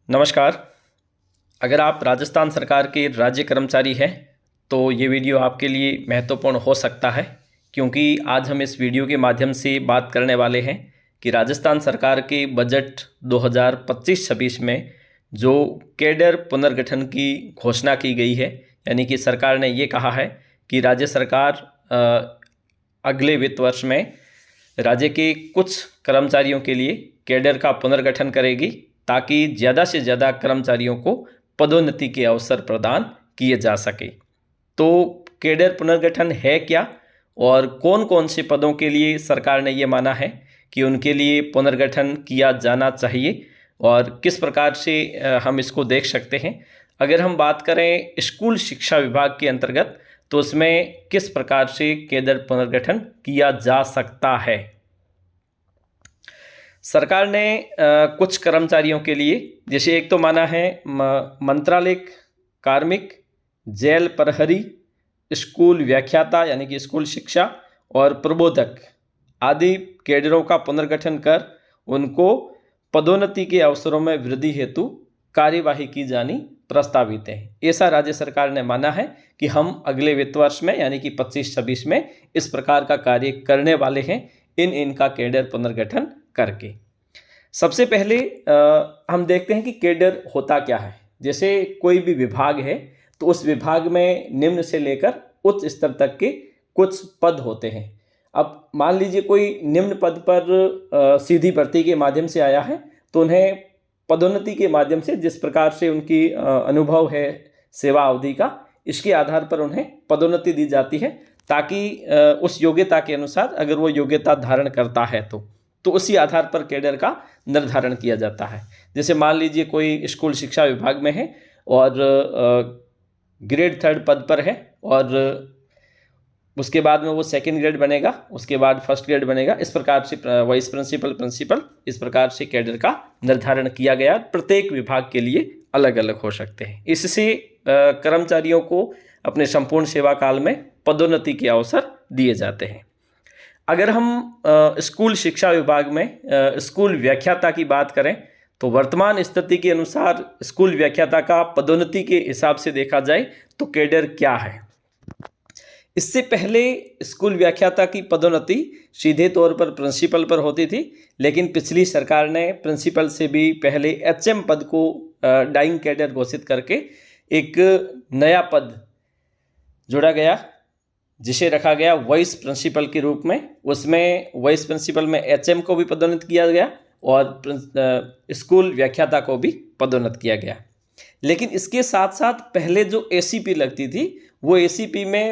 नमस्कार। अगर आप राजस्थान सरकार के राज्य कर्मचारी हैं तो ये वीडियो आपके लिए महत्वपूर्ण हो सकता है, क्योंकि आज हम इस वीडियो के माध्यम से बात करने वाले हैं कि राजस्थान सरकार के बजट 2025-26 में जो कैडर पुनर्गठन की घोषणा की गई है, यानी कि सरकार ने ये कहा है कि राज्य सरकार अगले वित्त वर्ष में राज्य के कुछ कर्मचारियों के लिए कैडर का पुनर्गठन करेगी ताकि ज़्यादा से ज़्यादा कर्मचारियों को पदोन्नति के अवसर प्रदान किए जा सके। तो कैडर पुनर्गठन है क्या और कौन कौन से पदों के लिए सरकार ने ये माना है कि उनके लिए पुनर्गठन किया जाना चाहिए और किस प्रकार से हम इसको देख सकते हैं। अगर हम बात करें स्कूल शिक्षा विभाग के अंतर्गत तो उसमें किस प्रकार से कैडर पुनर्गठन किया जा सकता है। सरकार ने कुछ कर्मचारियों के लिए, जैसे एक तो माना है मंत्रालय कार्मिक, जेल प्रहरी, स्कूल व्याख्याता यानी कि स्कूल शिक्षा और प्रबोधक आदि कैडरों का पुनर्गठन कर उनको पदोन्नति के अवसरों में वृद्धि हेतु कार्यवाही की जानी प्रस्तावित है। ऐसा राज्य सरकार ने माना है कि हम अगले वित्त वर्ष में यानी कि 25-26 में इस प्रकार का कार्य करने वाले हैं, इनका कैडर पुनर्गठन करके। सबसे पहले हम देखते हैं कि कैडर होता क्या है। जैसे कोई भी विभाग है तो उस विभाग में निम्न से लेकर उच्च स्तर तक के कुछ पद होते हैं। अब मान लीजिए कोई निम्न पद पर सीधी भर्ती के माध्यम से आया है तो उन्हें पदोन्नति के माध्यम से जिस प्रकार से उनकी अनुभव है सेवा अवधि का, इसके आधार पर उन्हें पदोन्नति दी जाती है ताकि उस योग्यता के अनुसार अगर वो योग्यता धारण करता है तो उसी आधार पर कैडर का निर्धारण किया जाता है। जैसे मान लीजिए कोई स्कूल शिक्षा विभाग में है और ग्रेड 3 पद पर है और उसके बाद में वो सेकंड ग्रेड बनेगा, उसके बाद फर्स्ट ग्रेड बनेगा। इस प्रकार से वाइस प्रिंसिपल इस प्रकार से कैडर का निर्धारण किया गया। प्रत्येक विभाग के लिए अलग अलग हो सकते हैं। इससे कर्मचारियों को अपने संपूर्ण सेवा काल में पदोन्नति के अवसर दिए जाते हैं। अगर हम स्कूल शिक्षा विभाग में स्कूल व्याख्याता की बात करें तो वर्तमान स्थिति के अनुसार स्कूल व्याख्याता का पदोन्नति के हिसाब से देखा जाए तो कैडर क्या है। इससे पहले स्कूल व्याख्याता की पदोन्नति सीधे तौर पर प्रिंसिपल पर होती थी, लेकिन पिछली सरकार ने प्रिंसिपल से भी पहले एचएम पद को डाइंग कैडर घोषित करके एक नया पद जोड़ा गया जिसे रखा गया वाइस प्रिंसिपल के रूप में। उसमें वाइस प्रिंसिपल में एचएम को भी पदोन्नत किया गया और स्कूल व्याख्याता को भी पदोन्नत किया गया। लेकिन इसके साथ साथ पहले जो एसीपी लगती थी वो एसीपी में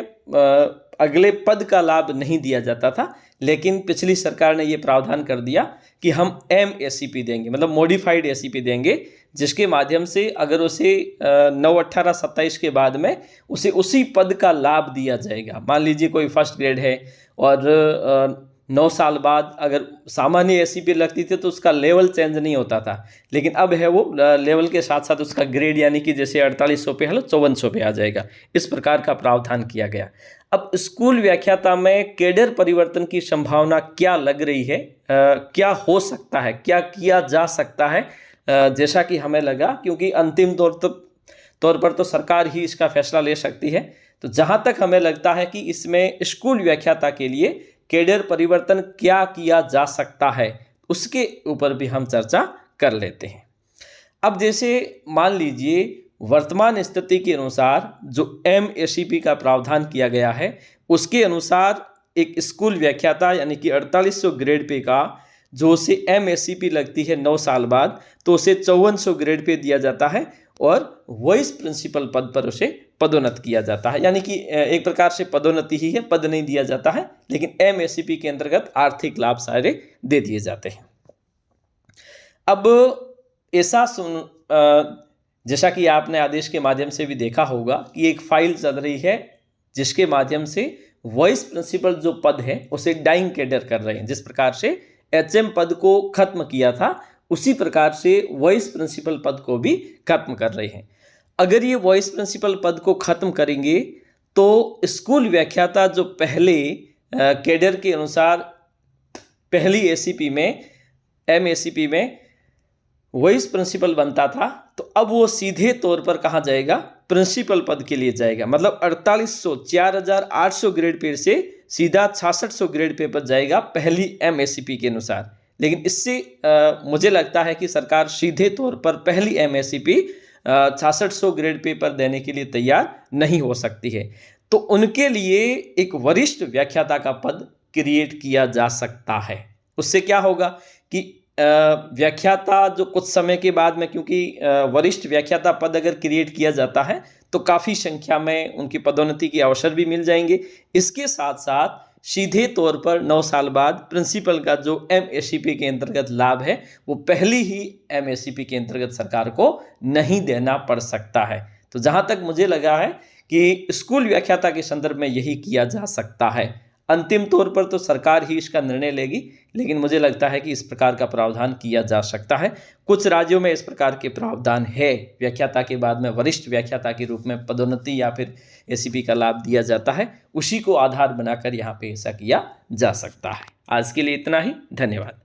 अगले पद का लाभ नहीं दिया जाता था, लेकिन पिछली सरकार ने ये प्रावधान कर दिया कि हम एमएसीपी देंगे, मतलब मॉडिफाइड एसीपी देंगे, जिसके माध्यम से अगर उसे 9/18-27 के बाद में उसे उसी पद का लाभ दिया जाएगा। मान लीजिए कोई फर्स्ट ग्रेड है और 9 साल बाद अगर सामान्य एसीपी लगती थी तो उसका लेवल चेंज नहीं होता था, लेकिन अब है वो लेवल के साथ साथ उसका ग्रेड यानी कि जैसे 4800 पे है 5400 पे आ जाएगा। इस प्रकार का प्रावधान किया गया। अब स्कूल व्याख्याता में कैडर परिवर्तन की संभावना क्या लग रही है, क्या हो सकता है, क्या किया जा सकता है, जैसा कि हमें लगा, क्योंकि अंतिम तौर पर तो सरकार ही इसका फैसला ले सकती है। तो जहाँ तक हमें लगता है कि इसमें स्कूल व्याख्याता के लिए कैडर परिवर्तन क्या किया जा सकता है उसके ऊपर भी हम चर्चा कर लेते हैं। अब जैसे मान लीजिए वर्तमान स्थिति के अनुसार जो एमएसीपी का प्रावधान किया गया है उसके अनुसार एक स्कूल व्याख्याता यानी कि 4800 ग्रेड पे का जो उसे एमएसीपी लगती है 9 साल बाद तो उसे 5400 ग्रेड पे दिया जाता है और वाइस प्रिंसिपल पद पर उसे पदोन्नत किया जाता है। यानी कि एक प्रकार से पदोन्नति ही है, पद नहीं दिया जाता है, लेकिन एमएसीपी के अंतर्गत आर्थिक लाभ सारे दे दिए जाते हैं। अब ऐसा जैसा कि आपने आदेश के माध्यम से भी देखा होगा कि एक फाइल चल रही है जिसके माध्यम से वाइस प्रिंसिपल जो पद है उसे डाइंग कैडर कर रहे हैं। जिस प्रकार से एचएम पद को खत्म किया था उसी प्रकार से वाइस प्रिंसिपल पद को भी खत्म कर रहे हैं। अगर ये वाइस प्रिंसिपल पद को खत्म करेंगे तो स्कूल व्याख्याता जो पहले कैडर के अनुसार पहली एसीपी में एमएसीपी में वाइस प्रिंसिपल बनता था, तो अब वो सीधे तौर पर कहाँ जाएगा, प्रिंसिपल पद के लिए जाएगा। मतलब 4800 4800 ग्रेड पे से सीधा 6600 ग्रेड पे पर जाएगा पहली MACP के अनुसार। लेकिन इससे मुझे लगता है कि सरकार सीधे तौर पर पहली MACP 6600 ग्रेड पे पर देने के लिए तैयार नहीं हो सकती है। तो उनके लिए एक वरिष्ठ व्याख्याता का पद क्रिएट किया जा सकता है। उससे क्या होगा कि व्याख्याता जो कुछ समय के बाद में, क्योंकि वरिष्ठ व्याख्याता पद अगर क्रिएट किया जाता है तो काफ़ी संख्या में उनकी पदोन्नति के अवसर भी मिल जाएंगे। इसके साथ साथ सीधे तौर पर 9 साल बाद प्रिंसिपल का जो MACP के अंतर्गत लाभ है वो पहली ही MACP के अंतर्गत सरकार को नहीं देना पड़ सकता है। तो जहाँ तक मुझे लगा है कि स्कूल व्याख्याता के संदर्भ में यही किया जा सकता है। अंतिम तौर पर तो सरकार ही इसका निर्णय लेगी, लेकिन मुझे लगता है कि इस प्रकार का प्रावधान किया जा सकता है। कुछ राज्यों में इस प्रकार के प्रावधान है, व्याख्याता के बाद में वरिष्ठ व्याख्याता के रूप में पदोन्नति या फिर ACP का लाभ दिया जाता है, उसी को आधार बनाकर यहाँ पे ऐसा किया जा सकता है। आज के लिए इतना ही, धन्यवाद।